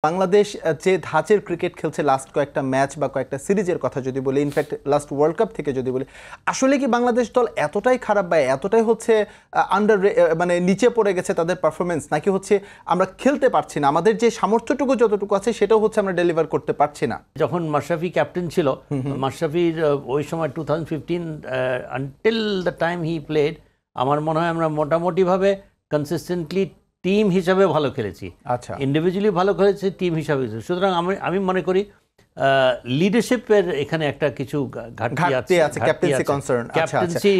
বাংলাদেশ যে ধাঁচের ক্রিকেট খেলছে লাস্ট কয়েকটা ম্যাচ বা কয়েকটা সিরিজের কথা যদি বলি, ইনফ্যাক্ট লাস্ট ওয়ার্ল্ড কাপ থেকে যদি বলি, আসলে কি বাংলাদেশ দল এতটাই খারাপ বা এতটাই হচ্ছে আন্ডার মানে নিচে পড়ে গেছে তাদের পারফরমেন্স, নাকি হচ্ছে আমরা খেলতে পারছি না, আমাদের যে সামর্থ্যটুকু যতটুকু আছে সেটাও হচ্ছে আমরা ডেলিভার করতে পারছি না? যখন মাশরাফি ক্যাপ্টেন ছিল, মাশরাফির ওই সময় 2015 until the time he played, আমার মনে হয় আমরা মোটামুটিভাবে কনসিস্টেন্টলি টিম হিসাবে ভালো খেলেছি। আচ্ছা, ইন্ডিভিজুয়ালি ভালো খেলেছি, টিম হিসাবে। সুতরাং আমি মনে করি লিডারশিপের এখানে একটা কিছু ঘাটতি আছে, captaincy concern, captaincy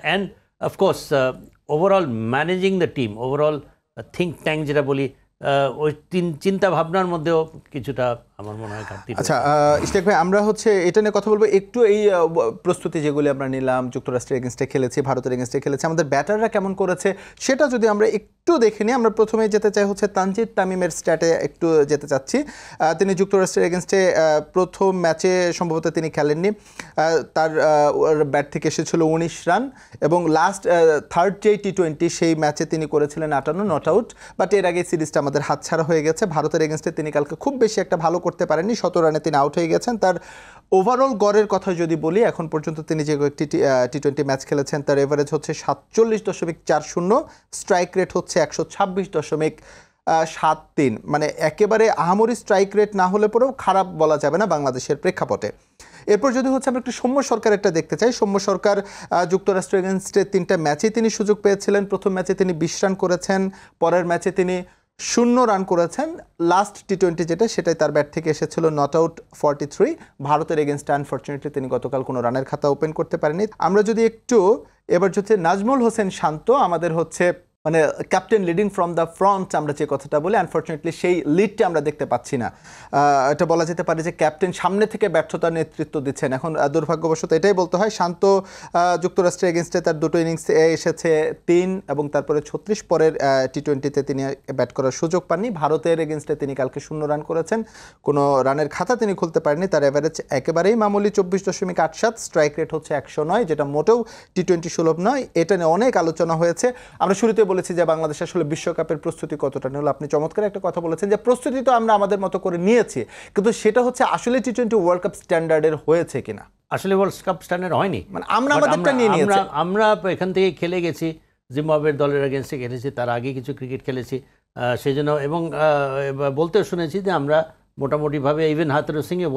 and of course overall managing the team, overall think tank যেটা বলি, ওই চিন্তা ভাবনার মধ্যেও কিছুটা আমার মনে হয় ঘাটতি। আচ্ছা ইশতিয়াক ভাই, আমরা হচ্ছে এটা নিয়ে কথা বলবো একটু। এই প্রস্তুতি যেগুলি আমরা নিলাম, যুক্তরাষ্ট্রের এগেনস্টে খেলেছি, ভারতের এগেনস্টে খেলেছি, আমাদের ব্যাটাররা কেমন করেছে সেটা যদি আমরা একটু দেখে নিই। আমরা প্রথমেই যেতে চাই হচ্ছে তানজিদ তামিমের স্ট্যাটে একটু যেতে চাচ্ছি। তিনি যুক্তরাষ্ট্রের এগেনস্টে প্রথম ম্যাচে সম্ভবত তিনি খেলেননি, তার ব্যাট থেকে এসেছিল 19 রান, এবং লাস্ট থার্ড যে টি20 সেই ম্যাচে তিনি করেছিলেন 58 নট আউট। বাট এর আগে সিরিজটা আমাদের হাতছাড়া হয়ে গেছে। ভারতের এগেনস্টে তিনি কালকে খুব বেশি একটা ভালো করতে পারেননি, 17 রানে তিনি আউট হয়ে গেছেন। তার ওভারঅল গড়ের কথা যদি বলি, এখন পর্যন্ত তিনি যে কয়েকটি টি20 ম্যাচ খেলেছেন তার এভারেজ হচ্ছে 47.40, স্ট্রাইক রেট হচ্ছে 126.73, মানে একেবারে আহামরি স্ট্রাইক রেট না হলে পরেও খারাপ বলা যাবে না বাংলাদেশের প্রেক্ষাপটে। এরপর যদি হচ্ছে আমরা একটু সৌম্য সরকারেরটা দেখতে চাই। সৌম্য সরকার যুক্তরাষ্ট্র এগেনস্টে 3টা ম্যাচেই তিনি সুযোগ পেয়েছিলেন। প্রথম ম্যাচে তিনি 20 রান করেছেন, পরের ম্যাচে তিনি 0 রান করেছেন। লাস্ট টি20 যেটা, সেটাই তার ব্যাট থেকে এসেছিল নট আউট 43। ভারতের এগেনস্টে আনফর্চুনেটলি তিনি গতকাল কোনো রানের খাতা ওপেন করতে পারেনি। আমরা যদি একটু এবার হচ্ছে নাজমুল হোসেন শান্ত, আমাদের হচ্ছে মানে captain leading from the front আমরা যে কথাটা বলি, আনফর্চুনেটলি সেই লিডটা আমরা দেখতে পাচ্ছি না। এটা বলা যেতে পারে যে ক্যাপ্টেন সামনে থেকে ব্যর্থতার নেতৃত্ব দিচ্ছেন। এখন দুর্ভাগ্যবশত এটাই বলতে হয়, শান্ত যুক্তরাষ্ট্রের এগেনস্টে তার দুটো ইনিংস এসেছে 3 এবং তারপরে 36, পরের টি20তে তিনি ব্যাট করার সুযোগ পাননি। ভারতের এগেনস্টে তিনি কালকে 0 রান করেছেন, কোনো রানের খাতা তিনি খুলতে পারেননি। তার এভারেজ একেবারেই মামুলি 24.87, স্ট্রাইক রেট হচ্ছে 109, যেটা মোটেও টি20 সুলভ নয়। এটা নিয়ে অনেক আলোচনা হয়েছে। আমরা শুরুতে বলেছি যে বাংলাদেশ আসলে বিশ্বকাপের প্রস্তুতি কতটা নিল। আপনি চমৎকার একটা কথা বলেছেন যে প্রস্তুতি তো আমরা আমাদের মতো করে নিয়েছি, কিন্তু সেটা হচ্ছে আসলে টি20 ওয়ার্ল্ড কাপ স্ট্যান্ডার্ডের হয়েছে কিনা। আসলে ওয়ার্ল্ড কাপ স্ট্যান্ডার্ড হয়নি, মানে আমরা আমাদেরটা নিয়ে নিয়েছি। আমরা এখান থেকে খেলে গেছি, জিম্বাবুয়ের দলের এগেনস্টে খেলেছি, তার আগে কিছু ক্রিকেট খেলেছি, সেই জন্য। এবং বলতেও শুনেছি যে আমরা মোটামুটিভাবে, ইভেন হাতের সিংও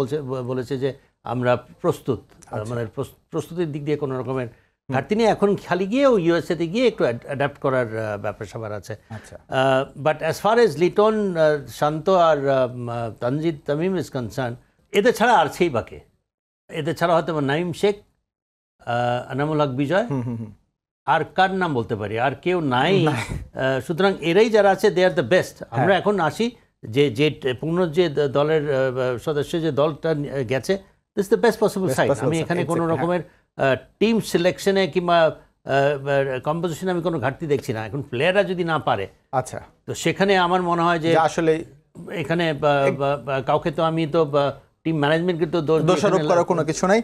বলেছে যে আমরা প্রস্তুত, মানে প্রস্তুতির দিক দিয়ে কোনো রকমের ঘাটতি নেই। এখন খালি গিয়েও ইউএসএতে গিয়ে একটু অ্যাডাপ্ট করার ব্যাপার স্যাপার আছে। But as far as Liton, Shanto আর তানজিদ তামিম ইজ কনসার্ন, এদের ছাড়া আর সেই বাকে, এদের ছাড়া হয়তো নাইম শেখ, আনামুল হক বিজয়, আর কার নাম বলতে পারি, আর কেউ নাই। সুতরাং এরাই যারা আছে দে আর দ্য বেস্ট। আমরা এখন আসি যে পূর্ণ যে দলের সদস্য, যে দলটা গেছে, this the best possible side. আমি এখানে কোনো রকমের টিম সিলেকশনে কিংবা কম্পোজিশনে আমি কোনো ঘাটতি দেখছি না। এখন প্লেয়াররা যদি না পারে, আচ্ছা, তো সেখানে আমার মনে হয় যে আসলে এখানে কাউকে তো আমি তো টিম ম্যানেজমেন্টকে তো দোষারোপ করার কোনো কিছু নাই।